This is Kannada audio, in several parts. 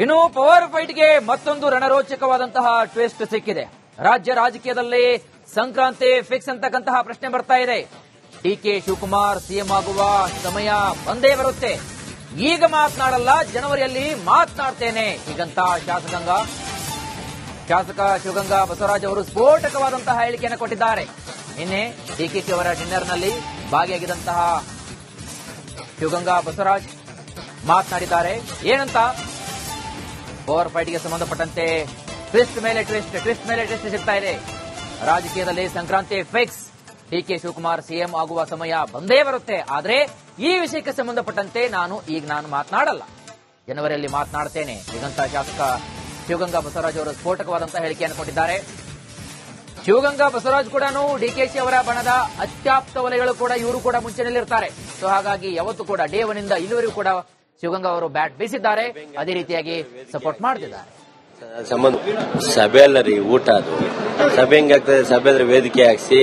ಇನ್ನು ಪವರ್ ಫೈಟ್ಗೆ ಮತ್ತೊಂದು ರಣರೋಚಕವಾದಂತಹ ಟ್ವಿಸ್ಟ್ ಸಿಕ್ಕಿದೆ. ರಾಜ್ಯ ರಾಜಕೀಯದಲ್ಲಿ ಸಂಕ್ರಾಂತಿ ಫಿಕ್ಸ್ ಅಂತಕ್ಕಂತಹ ಪ್ರಶ್ನೆ ಬರ್ತಾ ಇದೆ. ಡಿಕೆ ಶಿವಕುಮಾರ್ ಸಿಎಂ ಆಗುವ ಸಮಯ ಬಂದೇ ಬರುತ್ತೆ. ಈಗ ಮಾತನಾಡಲ್ಲ, ಜನವರಿಯಲ್ಲಿ ಮಾತನಾಡ್ತೇನೆ ಹೀಗಂತ ಶಾಸಕ ಶಿವಗಂಗಾ ಬಸವರಾಜ್ ಅವರು ಸ್ಫೋಟಕವಾದಂತಹ ಹೇಳಿಕೆಯನ್ನು ಕೊಟ್ಟಿದ್ದಾರೆ. ನಿನ್ನೆ ಡಿಕೆಶಿ ಅವರ ಡಿನ್ನರ್ನಲ್ಲಿ ಭಾಗಿಯಾಗಿದ್ದಂತಹ ಶಿವಗಂಗಾ ಬಸವರಾಜ್ ಮಾತನಾಡಿದ್ದಾರೆ. ಏನಂತ ಪವರ್ ಫೈಟ್ಗೆ ಸಂಬಂಧಪಟ್ಟಂತೆ ಟ್ವಿಸ್ಟ್ ಮೇಲೆ ಟ್ವಿಸ್ಟ್ ಸಿಗ್ತಾ ಇದೆ. ರಾಜಕೀಯದಲ್ಲಿ Sankranti fix. D K Shivakumar CM ಆಗುವ ಸಮಯ ಬಂದೇ ಬರುತ್ತೆ. ಆದ್ರೆ ಈ ವಿಷಯಕ್ಕೆ ಸಂಬಂಧಪಟ್ಟಂತೆ ನಾನು ಮಾತನಾಡಲ್ಲ, ಜನವರಿಯಲ್ಲಿ ಮಾತನಾಡ್ತೇನೆ ಹೀಗಂತ ಶಾಸಕ ಶಿವಗಂಗಾ ಬಸವರಾಜ್ ಅವರು ಸ್ಫೋಟಕವಾದಂತಹ ಹೇಳಿಕೆಯನ್ನು ಕೊಟ್ಟಿದ್ದಾರೆ. ಶಿವಗಂಗಾ ಬಸವರಾಜ್ ಕೂಡ ಡಿಕೆಶಿ ಅವರ ಬಣದ ಅತ್ಯಾಪ್ತ ವಲಯಗಳು ಕೂಡ ಇವರು ಕೂಡ ಮುಂಚೆನಲ್ಲಿರ್ತಾರೆ. ಸೊ ಹಾಗಾಗಿ ಯಾವತ್ತೂ ಕೂಡ ಡೇ 1 ಇಂದ ಇಲ್ಲಿವರೆಗೂ ಕೂಡ ಶಿವಗಂಗಾ ಅವರು ಬ್ಯಾಟ್ ಬೀಸಿದ್ದಾರೆ, ಅದೇ ರೀತಿಯಾಗಿ ಸಪೋರ್ಟ್ ಮಾಡ್ತಿದ್ದಾರೆ. ಸಭೆ ಅಲ್ಲ ರೀ, ಊಟ. ಅದು ಸಭೆ ಹೆಂಗಾಗ್ತದೆ? ಸಭೆ ಅಂದ್ರೆ ವೇದಿಕೆ ಹಾಕ್ಸಿ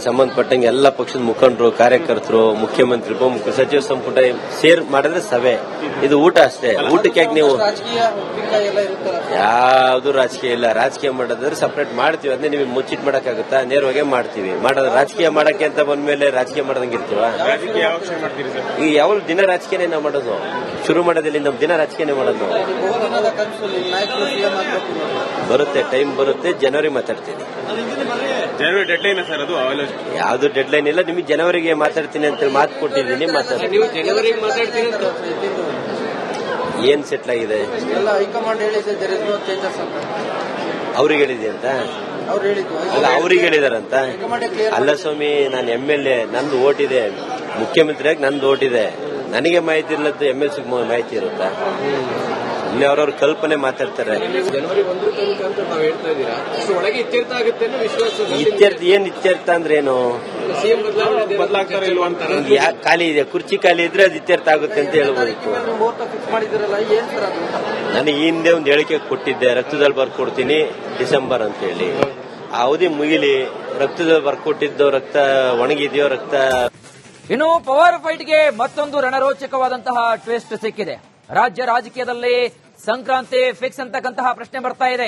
ಸಂಬಂಧಪಟ್ಟಂಗೆ ಎಲ್ಲ ಪಕ್ಷದ ಮುಖಂಡರು, ಕಾರ್ಯಕರ್ತರು, ಮುಖ್ಯಮಂತ್ರಿ, ಉಪಮುಖ್ಯಮಂತ್ರಿ, ಸಚಿವ ಸಂಪುಟ ಸೇರ್ ಮಾಡಿದ್ರೆ ಸಭೆ. ಇದು ಊಟ ಅಷ್ಟೇ. ಊಟಕ್ಕೆ ಯಾಕೆ ನೀವು ಯಾವ್ದು ರಾಜಕೀಯ ಇಲ್ಲ. ರಾಜಕೀಯ ಮಾಡೋದಾದ್ರೆ ಸಪರೇಟ್ ಮಾಡ್ತೀವಿ, ಅದನ್ನೇ ನಿಮಗೆ ಮುಚ್ಚಿಟ್ ಮಾಡಕ್ಕಾಗುತ್ತಾ? ನೇರವಾಗಿ ಮಾಡ್ತೀವಿ. ಮಾಡೋದು ರಾಜಕೀಯ ಮಾಡಕ್ಕೆ ಅಂತ ಬಂದ್ಮೇಲೆ ರಾಜಕೀಯ ಮಾಡೋದಂಗೆ ಇರ್ತೀವ. ಈಗ ಯಾವ ದಿನ ರಾಜಕೀಯನೇ ನಾವು ಮಾಡೋದು, ಶುರು ಮಾಡೋದಿಲ್ಲ. ನಮ್ಮ ದಿನ ರಾಜಕೀಯನೇ ಮಾಡೋದು. ಬರುತ್ತೆ, ಟೈಮ್ ಬರುತ್ತೆ. ಜನವರಿ ಮಾತಾಡ್ತೀನಿ. ಜನವರಿ ಡೆಡ್ಲೈನ್ ಸರ್? ಅದು ಯಾವ್ದು ಡೆಡ್ಲೈನ್ ಇಲ್ಲ. ನಿಮಗೆ ಜನವರಿಗೆ ಮಾತಾಡ್ತೀನಿ ಅಂತ ಮಾತು ಕೊಟ್ಟಿದ್ದೀನಿ. ನೀವು ಜನವರಿಗೆ ಮಾತಾಡ್ತೀನಿ ಅಂತ ಏನ್ ಸೆಟ್ಲ್ ಆಗಿದೆ? ಅವ್ರಿಗೆ ಹೇಳಿದೆ ಅಂತ ಅಲ್ಲ, ಅವ್ರಿಗೆ ಹೇಳಿದಾರಂತ ಅಲ್ಲ ಸ್ವಾಮಿ. ನಾನು MLA, ನಂದು ಓಟ್ ಇದೆ. ಮುಖ್ಯಮಂತ್ರಿಯಾಗಿ ನಂದು ಓಟ್ ಇದೆ. ನನಗೆ ಮಾಹಿತಿ ಇರ್ಲದ್ದು MLC ಮಾಹಿತಿ ಇರುತ್ತಾ? ಇಲ್ಲಿ ಅವ್ರವ್ರ ಕಲ್ಪನೆ ಮಾತಾಡ್ತಾರೆ. ಜನವರಿ 1 ಅಂತ ನಾವು ಹೇಳ್ತಾ ಇದ್ದೀರಾ, ಒಳಗೆ ಇತ್ಯರ್ಥ ಆಗುತ್ತೆ ಅನ್ನೋ ವಿಶ್ವಾಸ. ಏನ್ ಇತ್ಯರ್ಥ ಅಂದ್ರೆ ಏನು? ಸಿಎಂ ಬದಲಾಗ್ತಾರೆ ಇಲ್ವಾ ಅಂತ. ಯಾಕೆ ಖಾಲಿ ಇದೆ? ಕುರ್ಚಿ ಖಾಲಿ ಇದ್ರೆ ಅದು ಇತ್ಯರ್ಥ ಆಗುತ್ತೆ ಅಂತ ಹೇಳ್ಬೋದಿತ್ತು. ನನಗೆ ಹಿಂದೆ ಒಂದು ಹೇಳಿಕೆ ಕೊಟ್ಟಿದ್ದೆ, ರಕ್ತದಲ್ಲಿ ಬರ್ಕೊಡ್ತೀನಿ ಡಿಸೆಂಬರ್ ಅಂತ ಹೇಳಿ. ಆ ಅವಧಿ ಮುಗಿಲಿ. ರಕ್ತದಲ್ಲಿ ಬರ್ಕೊಟ್ಟಿದ್ದು ರಕ್ತ ಒಣಗಿದೆಯೋ ರಕ್ತ. ಇನ್ನು ಪವರ್ ಫೈಟ್ಗೆ ಮತ್ತೊಂದು ರಣರೋಚಕವಾದಂತಹ ಟ್ವಿಸ್ಟ್ ಸಿಕ್ಕಿದೆ. ರಾಜ್ಯ ರಾಜಕೀಯದಲ್ಲಿ ಸಂಕ್ರಾಂತಿ ಫಿಕ್ಸ್ ಅಂತಕ್ಕಂತಹ ಪ್ರಶ್ನೆ ಬರ್ತಾ ಇದೆ.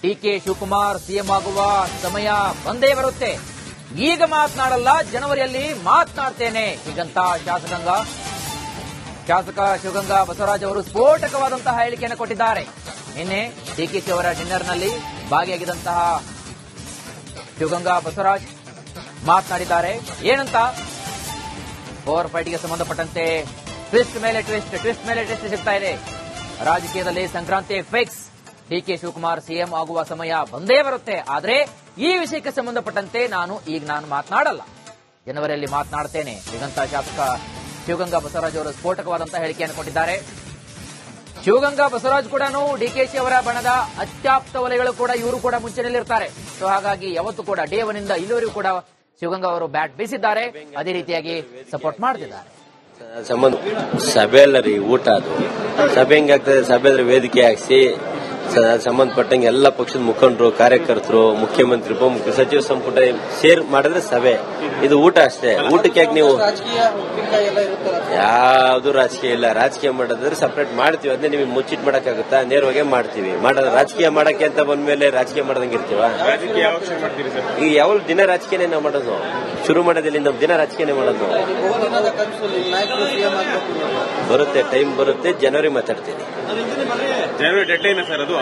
ಡಿಕೆ ಶಿವಕುಮಾರ್ ಸಿಎಂ ಆಗುವ ಸಮಯ ಬಂದೇ ಬರುತ್ತೆ. ಈಗ ಮಾತನಾಡಲ್ಲ, ಜನವರಿಯಲ್ಲಿ ಮಾತನಾಡ್ತೇನೆ ಹೀಗಂತ ಶಾಸಕ ಶಿವಗಂಗಾ ಬಸವರಾಜ್ ಅವರು ಸ್ಫೋಟಕವಾದಂತಹ ಹೇಳಿಕೆಯನ್ನು ಕೊಟ್ಟಿದ್ದಾರೆ. ನಿನ್ನೆ ಡಿಕೆಶಿ ಅವರ ಡಿನ್ನರ್ನಲ್ಲಿ ಭಾಗಿಯಾಗಿದ್ದಂತಹ ಶಿವಗಂಗಾ ಬಸವರಾಜ್ ಮಾತನಾಡಿದ್ದಾರೆ. ಏನಂತ ಪವರ್ ಫೈಟ್ಗೆ ಸಂಬಂಧಪಟ್ಟಂತೆ ಟ್ವಿಸ್ಟ್ ಮೇಲೆ ಟ್ವಿಸ್ಟ್ ಸಿಗ್ತಾ ಇದೆ. ರಾಜಕೀಯದಲ್ಲಿ Sankranti fix. D K Shivakumar CM ಆಗುವ ಸಮಯ ಬಂದೇ ಬರುತ್ತೆ. ಆದ್ರೆ ಈ ವಿಷಯಕ್ಕೆ ಸಂಬಂಧಪಟ್ಟಂತೆ ನಾನು ಮಾತನಾಡಲ್ಲ, ಜನವರಿಯಲ್ಲಿ ಮಾತನಾಡ್ತೇನೆ ಹೀಗಂತ ಶಾಸಕ ಶಿವಗಂಗಾ ಬಸವರಾಜ್ ಅವರು ಸ್ಫೋಟಕವಾದಂತಹ ಹೇಳಿಕೆಯನ್ನು ಕೊಟ್ಟಿದ್ದಾರೆ. ಶಿವಗಂಗಾ ಬಸವರಾಜ್ ಕೂಡ ಡಿಕೆಶಿ ಅವರ ಬಣದ ಅತ್ಯಾಪ್ತ ವಲಯಗಳು ಕೂಡ ಇವರು ಕೂಡ ಮುಂಚೆನಲ್ಲಿರ್ತಾರೆ. ಸೊ ಹಾಗಾಗಿ ಯಾವತ್ತೂ ಕೂಡ ಡೇ 1 ಇಂದ ಇಲ್ಲಿವರೆಗೂ ಕೂಡ ಶಿವಗಂಗಾ ಅವರು ಬ್ಯಾಟ್ ಬೀಸಿದ್ದಾರೆ, ಅದೇ ರೀತಿಯಾಗಿ ಸಪೋರ್ಟ್ ಮಾಡ್ತಿದ್ದಾರೆ. ಸಭೆ ಅಲ್ಲ ರೀ, ಊಟ. ಅದು ಸಭೆ ಹೆಂಗಾಗ್ತದೆ? ಸಭೆ ಅಂದ್ರೆ ವೇದಿಕೆ ಹಾಕ್ಸಿ ಸಂಬಂಧಪಟ್ಟಂಗೆ ಎಲ್ಲ ಪಕ್ಷದ ಮುಖಂಡರು, ಕಾರ್ಯಕರ್ತರು, ಮುಖ್ಯಮಂತ್ರಿ, ಉಪಮುಖ್ಯಮಂತ್ರಿ, ಸಚಿವ ಸಂಪುಟ ಸೇರ್ ಮಾಡಿದ್ರೆ ಸಭೆ. ಇದು ಊಟ ಅಷ್ಟೇ. ಊಟಕ್ಕೆ ಯಾಕೆ ನೀವು ಯಾವ್ದು ರಾಜಕೀಯ ಇಲ್ಲ. ರಾಜಕೀಯ ಮಾಡೋದಾದ್ರೆ ಸಪರೇಟ್ ಮಾಡ್ತೀವಿ, ಅದನ್ನೇ ನಿಮಗೆ ಮುಚ್ಚಿಟ್ ಮಾಡಕ್ಕಾಗುತ್ತಾ? ನೇರವಾಗಿ ಮಾಡ್ತೀವಿ. ಮಾಡೋದು ರಾಜಕೀಯ ಮಾಡಕ್ಕೆ ಅಂತ ಬಂದ್ಮೇಲೆ ರಾಜಕೀಯ ಮಾಡೋದಂಗೆ ಇರ್ತೀವ. ಈಗ ಯಾವ ದಿನ ರಾಜಕೀಯನೇ ನಾವು ಮಾಡೋದು, ಶುರು ಮಾಡೋದಿಲ್ಲ. ನಮ್ಮ ದಿನ ರಾಜಕೀಯನೇ ಮಾಡೋದು. ಬರುತ್ತೆ, ಟೈಮ್ ಬರುತ್ತೆ. ಜನವರಿ ಮಾತಾಡ್ತೀನಿ. ಜನವರಿ ಡೆಡ್ಲೈನ್ ಸರ್? ಅದು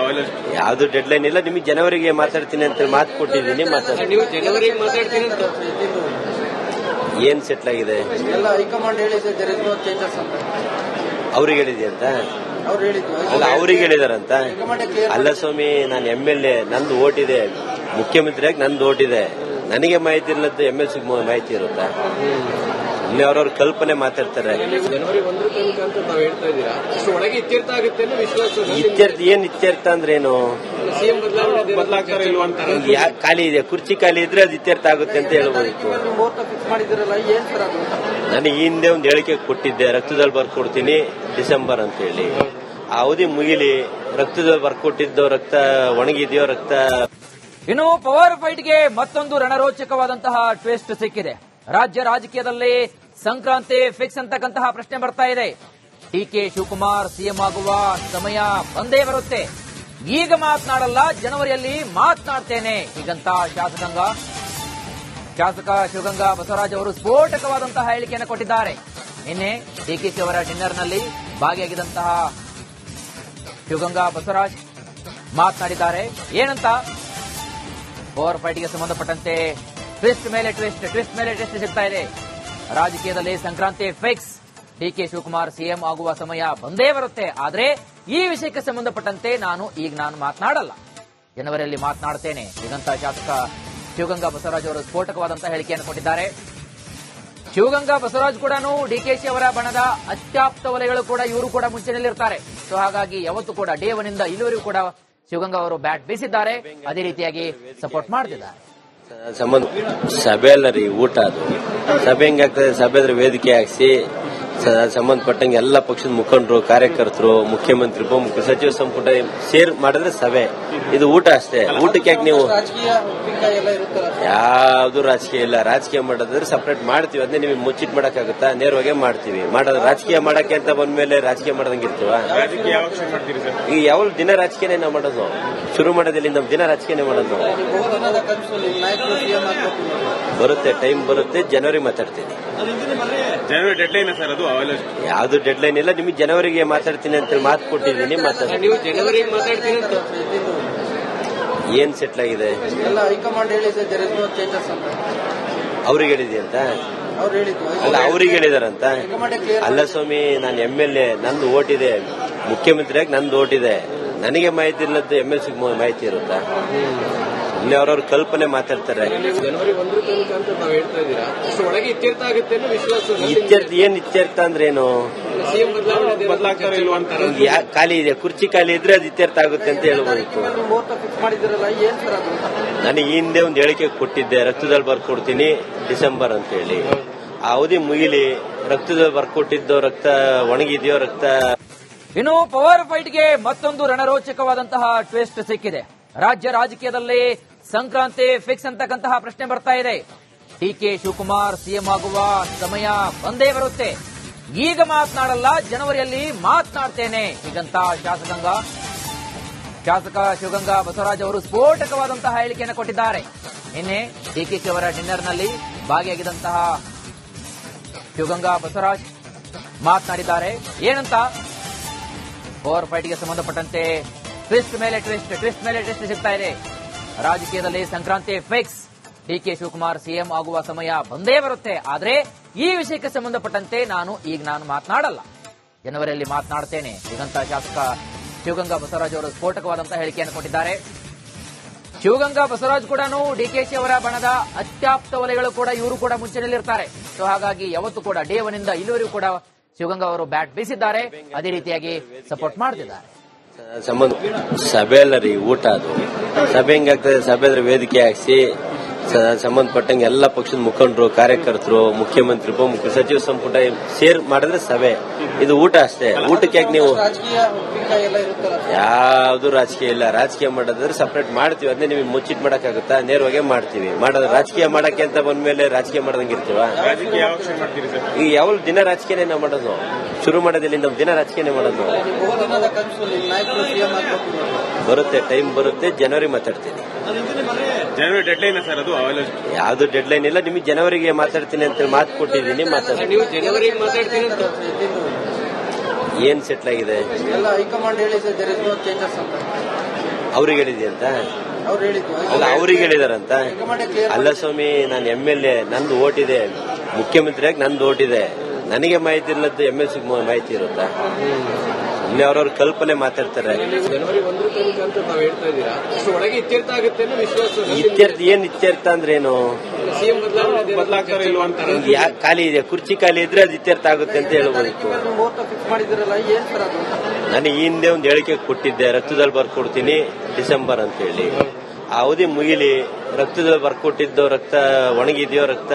ಯಾವ್ದು ಡೆಡ್ಲೈನ್ ಇಲ್ಲ. ನಿಮಗೆ ಜನವರಿಗೆ ಮಾತಾಡ್ತೀನಿ ಅಂತ ಮಾತು ಕೊಟ್ಟಿದ್ದೀನಿ. ನೀವು ಜನವರಿಗೆ ಮಾತಾಡ್ತೀನಿ ಅಂತ ಏನ್ ಸೆಟ್ಲ್ ಆಗಿದೆ? ಅವ್ರಿಗೆ ಹೇಳಿದೆ ಅಂತ ಅಲ್ಲ, ಅವ್ರಿಗೆ ಹೇಳಿದಾರಂತ ಅಲ್ಲ ಸ್ವಾಮಿ. ನಾನು MLA, ನಂದು ಓಟ್ ಇದೆ. ಮುಖ್ಯಮಂತ್ರಿಯಾಗಿ ನಂದು ಓಟ್ ಇದೆ. ನನಗೆ ಮಾಹಿತಿ ಇರ್ಲದ್ದು MLC ಮಾಹಿತಿ ಇರುತ್ತಾ? ಇಲ್ಲಿ ಅವ್ರವ್ರ erkälpane ಮಾತಾಡ್ತಾರೆ. ಜನವರಿ 1 ಅಂತ ನಾವು ಹೇಳ್ತಾ ಇದ್ದೀರಾ, ಒಳಗೆ ಇತ್ಯರ್ಥ ಆಗುತ್ತೆ ಅನ್ನೋ ವಿಶ್ವಾಸ. ಏನ್ ಇತ್ಯರ್ಥ ಅಂದ್ರೆ ಏನು? ಸಿಎಂ ಬದಲಾಗ್ತಾರೆ ಇಲ್ವಾ ಅಂತ. ಯಾಕೆ ಖಾಲಿ ಇದೆ? ಕುರ್ಚಿ ಖಾಲಿ ಇದ್ರೆ ಅದು ಇತ್ಯರ್ಥ ಆಗುತ್ತೆ ಅಂತ ಹೇಳ್ಬೋದಿತ್ತು. ನನಗೆ ಹಿಂದೆ ಒಂದು ಹೇಳಿಕೆ ಕೊಟ್ಟಿದ್ದೆ, ರಕ್ತದಲ್ಲಿ ಬರ್ಕೊಡ್ತೀನಿ ಡಿಸೆಂಬರ್ ಅಂತ ಹೇಳಿ. ಆ ಅವಧಿ ಮುಗಿಲಿ. ರಕ್ತದಲ್ಲಿ ಬರ್ಕೊಟ್ಟಿದ್ದು ರಕ್ತ ಒಣಗಿದೆಯೋ ರಕ್ತ. ಇನ್ನು ಪವರ್ ಫೈಟ್ಗೆ ಮತ್ತೊಂದು ರಣರೋಚಕವಾದಂತಹ ಟ್ವಿಸ್ಟ್ ಸಿಕ್ಕಿದೆ. ರಾಜ್ಯ ರಾಜಕೀಯದಲ್ಲಿ ಸಂಕ್ರಾಂತಿ ಫಿಕ್ಸ್ ಅಂತಕ್ಕಂತಹ ಪ್ರಶ್ನೆ ಬರ್ತಾ ಇದೆ. ಡಿಕೆ ಶಿವಕುಮಾರ್ ಸಿಎಂ ಆಗುವ ಸಮಯ ಬಂದೇ ಬರುತ್ತೆ. ಈಗ ಮಾತನಾಡಲ್ಲ, ಜನವರಿಯಲ್ಲಿ ಮಾತನಾಡ್ತೇನೆ ಹೀಗಂತ ಶಾಸಕ ಶಿವಗಂಗಾ ಬಸವರಾಜ್ ಅವರು ಸ್ಫೋಟಕವಾದಂತಹ ಹೇಳಿಕೆಯನ್ನು ಕೊಟ್ಟಿದ್ದಾರೆ. ನಿನ್ನೆ ಡಿಕೆಶಿ ಅವರ ಡಿನ್ನರ್ನಲ್ಲಿ ಭಾಗಿಯಾಗಿದ್ದಂತಹ ಶಿವಗಂಗಾ ಬಸವರಾಜ್ ಮಾತನಾಡಿದ್ದಾರೆ. ಏನಂತ? ಪವರ್ ಫೈಟ್ಗೆ ಸಂಬಂಧಪಟ್ಟಂತೆ ಟ್ವಿಸ್ಟ್ ಮೇಲೆ ಟ್ವಿಸ್ಟ್ ಸಿಗ್ತಾ ಇದೆ. ರಾಜಕೀಯದಲ್ಲಿ Sankranti fix. D K Shivakumar CM ಆಗುವ ಸಮಯ ಬಂದೇ ಬರುತ್ತೆ. ಆದ್ರೆ ಈ ವಿಷಯಕ್ಕೆ ಸಂಬಂಧಪಟ್ಟಂತೆ ನಾನು ಮಾತನಾಡಲ್ಲ, ಜನವರಿಯಲ್ಲಿ ಮಾತನಾಡ್ತೇನೆ ಹೀಗಂತ ಶಾಸಕ ಶಿವಗಂಗಾ ಬಸವರಾಜ್ ಅವರು ಸ್ಫೋಟಕವಾದಂತಹ ಹೇಳಿಕೆಯನ್ನು ಕೊಟ್ಟಿದ್ದಾರೆ. ಶಿವಗಂಗಾ ಬಸವರಾಜ್ ಕೂಡ ಡಿಕೆಶಿ ಅವರ ಬಣದ ಅತ್ಯಾಪ್ತ ವಲಯಗಳು ಕೂಡ ಇವರು ಕೂಡ ಮುಂಚೆನಲ್ಲಿರ್ತಾರೆ. ಸೊ ಹಾಗಾಗಿ ಯಾವತ್ತೂ ಕೂಡ ಡೇ 1 ಇಂದ ಇಲ್ಲಿವರೆಗೂ ಕೂಡ ಶಿವಗಂಗಾ ಅವರು ಬ್ಯಾಟ್ ಬೀಸಿದ್ದಾರೆ, ಅದೇ ರೀತಿಯಾಗಿ ಸಪೋರ್ಟ್ ಮಾಡ್ತಿದ್ದಾರೆ. ಸಭೆ ಅಲ್ಲ ರೀ, ಊಟ. ಅದು ಸಭೆ ಹೆಂಗಾಗ್ತದೆ? ಸಭೆ ಅಂದ್ರೆ ವೇದಿಕೆ ಹಾಕ್ಸಿ ಸಂಬಂಧಪಟ್ಟಂಗೆ ಎಲ್ಲ ಪಕ್ಷದ ಮುಖಂಡರು, ಕಾರ್ಯಕರ್ತರು, ಮುಖ್ಯಮಂತ್ರಿ, ಉಪಮುಖ್ಯ ಸಚಿವ ಸಂಪುಟ ಸೇರ್ ಮಾಡಿದ್ರೆ ಸಭೆ. ಇದು ಊಟ ಅಷ್ಟೇ. ಊಟಕ್ಕೆ ಯಾಕೆ ನೀವು ಯಾವ್ದು ರಾಜಕೀಯ ಇಲ್ಲ. ರಾಜಕೀಯ ಮಾಡೋದ್ರೆ ಸಪರೇಟ್ ಮಾಡ್ತೀವಿ, ಅದನ್ನೇ ನಿಮಗೆ ಮುಚ್ಚಿಟ್ ಮಾಡಕ್ಕಾಗುತ್ತಾ? ನೇರವಾಗಿ ಮಾಡ್ತೀವಿ. ಮಾಡೋದು ರಾಜಕೀಯ ಮಾಡಕ್ಕೆ ಅಂತ ಬಂದ್ಮೇಲೆ ರಾಜಕೀಯ ಮಾಡೋದಂಗಿರ್ತೀವ? ಈಗ ಯಾವ ದಿನ ರಾಜಕೀಯನೇ ನಾವು ಮಾಡೋದು, ಶುರು ಮಾಡೋದಿಲ್ಲ. ನಮ್ ದಿನ ರಾಜಕೀಯನೇ ಮಾಡೋದು. ಬರುತ್ತೆ, ಟೈಮ್ ಬರುತ್ತೆ, ಜನವರಿ ಮಾತಾಡ್ತೀನಿ. ಜನವರಿ ಡೆಡ್ಲೈನ್ ಸರ್? ಅದು ಯಾವ್ದು ಡೆಡ್ಲೈನ್ ಇಲ್ಲ. ನಿಮಗೆ ಜನವರಿಗೆ ಮಾತಾಡ್ತೀನಿ ಅಂತ ಮಾತು ಕೊಟ್ಟಿದ್ದೀನಿ. ನೀವು ಜನವರಿಗೆ ಮಾತಾಡ್ತೀನಿ ಅಂತ ಏನ್ ಸೆಟ್ಲ್ ಆಗಿದೆ? ಹೈಕಮಾಂಡ್ ಅವ್ರಿಗೆ ಹೇಳಿದೆ ಅಂತ ಅಲ್ಲ, ಅವ್ರಿಗೆ ಹೇಳಿದಾರಂತ ಅಲ್ಲ ಸ್ವಾಮಿ. ನಾನು MLA, ನಂದು ಓಟ್ ಇದೆ. ಮುಖ್ಯಮಂತ್ರಿಯಾಗಿ ನಂದು ಓಟ್ ಇದೆ. ನನಗೆ ಮಾಹಿತಿ ಇಲ್ಲದ್ದು MLC ಮಾಹಿತಿ ಇರುತ್ತಾ? ಇಲ್ಲಿ ಅವ್ರವ್ರ ಕಲ್ಪನೆ ಮಾತಾಡ್ತಾರೆ. ಜನವರಿ 1 ತನಕ ಅಂತ ನಾವು ಹೇಳ್ತಾ ಇದ್ದೀರಾ? ಅಷ್ಟು ಒಳಗೆ ಇತ್ಯರ್ಥ ಆಗುತ್ತೆ ಅನ್ನೋ ವಿಶ್ವಾಸ. ಇತ್ಯರ್ಥ ಅಂದ್ರೆ ಏನು? ಸಿಎಂ ಬದಲಾಗ್ತಾರೆ ಇಲ್ವಾ ಅಂತ ಖಾಲಿ ಇದೆ, ಕುರ್ಚಿ ಖಾಲಿ ಇದ್ರೆ ಅದು ಇತ್ಯರ್ಥ ಆಗುತ್ತೆ ಅಂತ ಹೇಳ್ಬೋದಿತ್ತು. ನನಗೆ ಹಿಂದೆ ಒಂದು ಹೇಳಿಕೆ ಕೊಟ್ಟಿದ್ದೆ, ರಕ್ತದಲ್ಲಿ ಬರ್ಕೊಡ್ತೀನಿ ಡಿಸೆಂಬರ್ ಅಂತ ಹೇಳಿ. ಆ ಅವಧಿ ಮುಗಿಲಿ. ರಕ್ತದಲ್ಲಿ ಬರ್ಕೊಟ್ಟಿದ್ದು ರಕ್ತ ಒಣಗಿದೆಯೋ ರಕ್ತ. ಇನ್ನು ಪವರ್ ಫೈಟ್ಗೆ ಮತ್ತೊಂದು ರಣರೋಚಕವಾದಂತಹ ಟ್ವಿಸ್ಟ್ ಸಿಕ್ಕಿದೆ. ರಾಜ್ಯ ರಾಜಕೀಯದಲ್ಲಿ ಸಂಕ್ರಾಂತಿ ಫಿಕ್ಸ್ ಅಂತಕ್ಕಂತಹ ಪ್ರಶ್ನೆ ಬರ್ತಾ ಇದೆ. ಡಿಕೆ ಶಿವಕುಮಾರ್ ಸಿಎಂ ಆಗುವ ಸಮಯ ಬಂದೇ ಬರುತ್ತೆ. ಈಗ ಮಾತನಾಡಲ್ಲ, ಜನವರಿಯಲ್ಲಿ ಮಾತನಾಡ್ತೇನೆ ಹೀಗಂತ ಶಾಸಕ ಶಿವಗಂಗಾ ಬಸವರಾಜ್ ಅವರು ಸ್ಫೋಟಕವಾದಂತಹ ಹೇಳಿಕೆಯನ್ನು ಕೊಟ್ಟಿದ್ದಾರೆ. ನಿನ್ನೆ ಡಿಕೆಶಿ ಅವರ ಡಿನ್ನರ್ನಲ್ಲಿ ಭಾಗಿಯಾಗಿದ್ದಂತಹ ಶಿವಗಂಗಾ ಬಸವರಾಜ್ ಮಾತನಾಡಿದ್ದಾರೆ. ಏನಂತ? ಪವರ್ ಫೈಟ್ಗೆ ಸಂಬಂಧಪಟ್ಟಂತೆ ಟ್ವಿಸ್ಟ್ ಮೇಲೆ ಟ್ವಿಸ್ಟ್ ಸಿಗ್ತಾ ಇದೆ. ರಾಜಕೀಯದಲ್ಲಿ Sankranti fix. D K Shivakumar CM ಆಗುವ ಸಮಯ ಬಂದೇ ಬರುತ್ತೆ. ಆದ್ರೆ ಈ ವಿಷಯಕ್ಕೆ ಸಂಬಂಧಪಟ್ಟಂತೆ ನಾನು ಮಾತನಾಡಲ್ಲ, ಜನವರಿಯಲ್ಲಿ ಮಾತನಾಡ್ತೇನೆ ಹೀಗಂತ ಶಾಸಕ ಶಿವಗಂಗಾ ಬಸವರಾಜ್ ಅವರು ಸ್ಫೋಟಕವಾದಂತಹ ಹೇಳಿಕೆಯನ್ನು ಕೊಟ್ಟಿದ್ದಾರೆ. ಶಿವಗಂಗಾ ಬಸವರಾಜ್ ಕೂಡ ಡಿಕೆಶಿ ಅವರ ಬಣದ ಅತ್ಯಾಪ್ತ ವಲಯಗಳು ಕೂಡ ಇವರು ಕೂಡ ಮುಂಚೆನಲ್ಲಿರ್ತಾರೆ. ಸೊ ಹಾಗಾಗಿ ಯಾವತ್ತೂ ಕೂಡ ಡೇ 1 ಇಂದ ಇಲ್ಲಿವರೆಗೂ ಕೂಡ ಶಿವಗಂಗಾ ಅವರು ಬ್ಯಾಟ್ ಬೀಸಿದ್ದಾರೆ, ಅದೇ ರೀತಿಯಾಗಿ ಸಪೋರ್ಟ್ ಮಾಡ್ತಿದ್ದಾರೆ. ಸಭೆ ಅಲ್ಲ ರೀ, ಊಟ. ಅದು ಸಭೆ ಹೆಂಗಾಗ್ತದೆ? ಸಭೆ ಅಂದ್ರೆ ವೇದಿಕೆ ಹಾಕ್ಸಿ ಸಂಬಂಧಪಟ್ಟಂಗೆ ಎಲ್ಲ ಪಕ್ಷದ ಮುಖಂಡರು, ಕಾರ್ಯಕರ್ತರು, ಮುಖ್ಯಮಂತ್ರಿ, ಉಪಮುಖ್ಯ ಸಚಿವ ಸಂಪುಟ ಸೇರ್ ಮಾಡಿದ್ರೆ ಸಭೆ. ಇದು ಊಟ ಅಷ್ಟೇ. ಊಟಕ್ಕೆ ಯಾಕೆ ನೀವು ಯಾವ್ದು ರಾಜಕೀಯ ಇಲ್ಲ. ರಾಜಕೀಯ ಮಾಡೋದ್ರೆ ಸಪರೇಟ್ ಮಾಡ್ತೀವಿ, ಅದನ್ನೇ ನಿಮಗೆ ಮುಚ್ಚಿಟ್ ಮಾಡಕ್ಕಾಗುತ್ತಾ? ನೇರವಾಗಿ ಮಾಡ್ತೀವಿ. ಮಾಡೋದು ರಾಜಕೀಯ ಮಾಡಕ್ಕೆ ಅಂತ ಬಂದ್ಮೇಲೆ ರಾಜಕೀಯ ಮಾಡೋದಂಗಿರ್ತೀವ? ಈಗ ಯಾವ ದಿನ ರಾಜಕೀಯನೇ ನಾವು ಮಾಡೋದು, ಶುರು ಮಾಡೋದಿಲ್ಲ. ನಮ್ ದಿನ ರಾಜಕೀಯನೇ ಮಾಡೋದು. ಬರುತ್ತೆ, ಟೈಮ್ ಬರುತ್ತೆ, ಜನವರಿ ಮಾತಾಡ್ತೀನಿ. ಜನವರಿ ಡೆಡ್ಲೈನ್ ಸರ್? ಅದು ಯಾವ್ದು ಡೆಡ್ಲೈನ್ ಇಲ್ಲ. ನಿಮಗೆ ಜನವರಿಗೆ ಮಾತಾಡ್ತೀನಿ ಅಂತ ಮಾತು ಕೊಟ್ಟಿದ್ದೀನಿ. ನೀವು ಜನವರಿಗೆ ಮಾತಾಡ್ತೀನಿ ಅಂತ ಏನ್ ಸೆಟ್ಲ್ ಆಗಿದೆ? ಹೈಕಮಾಂಡ್ ಅವ್ರಿಗೆ ಹೇಳಿದೆ ಅಂತ ಅಲ್ಲ, ಅವ್ರಿಗೆ ಹೇಳಿದಾರಂತ ಅಲ್ಲ ಸ್ವಾಮಿ. ನಾನು MLA, ನಂದು ಓಟ್ ಇದೆ. ಮುಖ್ಯಮಂತ್ರಿಯಾಗಿ ನಂದು ಓಟ್ ಇದೆ. ನನಗೆ ಮಾಹಿತಿ ಇಲ್ಲದ್ದು MLC ಮಾಹಿತಿ ಇರುತ್ತಾ? ಇಲ್ಲಿ ಅವ್ರವ್ರ ಕಲ್ಪನೆ ಮಾತಾಡ್ತಾರೆ. ಜನವರಿ 1 ತನಕ ಅಂತ ನಾವು ಹೇಳ್ತಾ ಇದ್ದೀರಾ? ಅಷ್ಟು ಒಳಗೆ ಇತ್ಯರ್ಥ ಆಗುತ್ತೆ ಅನ್ನೋ ವಿಶ್ವಾಸ. ಇತ್ಯರ್ಥ ಅಂದ್ರೆ ಏನು? ಸಿಎಂ ಬದಲಾಗ್ತಾರೆ ಇಲ್ವಾ ಅಂತ ಖಾಲಿ ಇದೆ, ಕುರ್ಚಿ ಖಾಲಿ ಇದ್ರೆ ಅದು ಇತ್ಯರ್ಥ ಆಗುತ್ತೆ ಅಂತ ಹೇಳ್ಬೋದಿತ್ತು. ನನಗೆ ಹಿಂದೆ ಒಂದು ಹೇಳಿಕೆ ಕೊಟ್ಟಿದ್ದೆ, ರಕ್ತದಲ್ಲಿ ಬರ್ಕೊಡ್ತೀನಿ ಡಿಸೆಂಬರ್ ಅಂತ ಹೇಳಿ. ಆ ಅವಧಿ ಮುಗಿಲಿ. ರಕ್ತದಲ್ಲಿ ಬರ್ಕೊಟ್ಟಿದ್ದು ರಕ್ತ ಒಣಗಿದೆಯೋ ರಕ್ತ